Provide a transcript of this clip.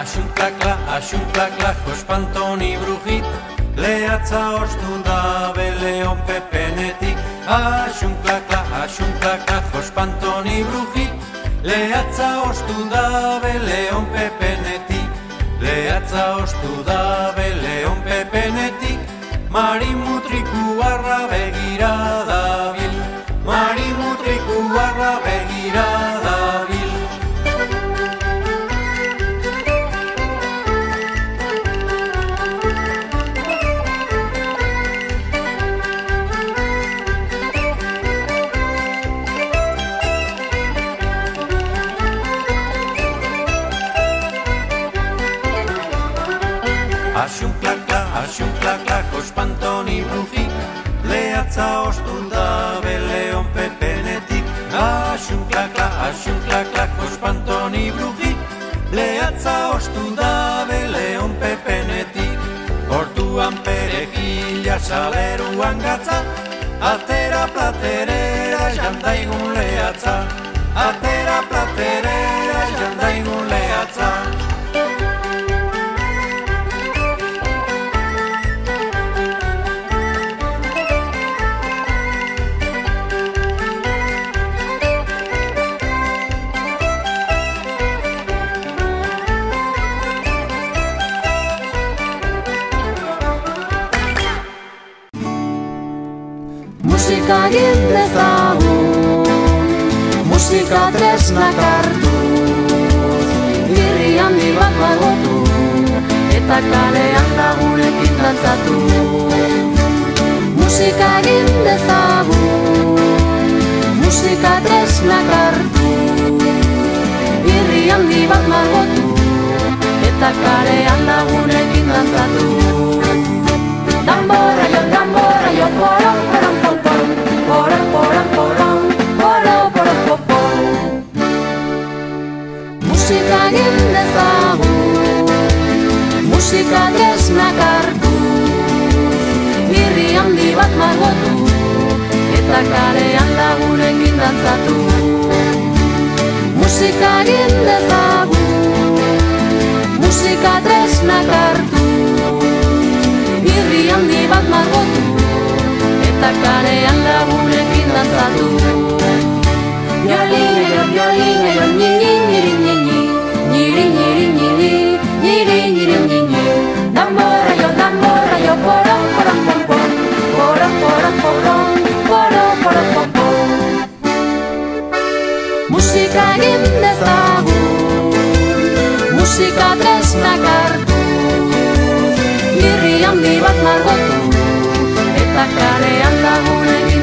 Axunklakla, jospantoni brujit, lehatza ostu da Leon Pepenetik. Axunklakla, jospantoni brujit, lehatza ostu da Leon Pepenetik. Lehatza ostu da Leon Pepenetik, marimutriku arra begira dabil, marimutriku arra begira dabil. Axunklakla, jospantoni brujit, lehatza ostu da Leon Pepenetik. Axunklakla, jospantoni brujit, lehatza ostu da Leon Pepenetik. Hortuan perejila, saleruan gatza, atera platerera jandaigun lehatza. Atera platerera jandaigun lehatza. Musika egin dezagun, musika tresnak hartuz, irri handi bat margotu, eta kalean lagunekin dantzatu. Musika egin dezagun, musika tresnak hartuz, irri handi bat margotu, eta kalean lagunekin dantzatu. Tambora yo, porom, porom, pom, pom, porom, porom, porom, porom, porom, pom, pom. Musika egin dezagun, musika tresnak hartuz, irri handi bat margotu, eta kalean lagunekin dantzatu. Musika egin dezagun, musika tresnak hartuz, irri handi bat margotu, eta kalean lagunekin dantzatu. Joline, jo, nini, niri, nini, niri, niri, niri, niri, niri, nini. Tambora yo, porom, porom, pom, pom, porom, porom, porom, porom, porom, pom, pom. Musika egin dezagun, musika tresnak hartuz, irri handi bat margotu, eta kalean lagunekin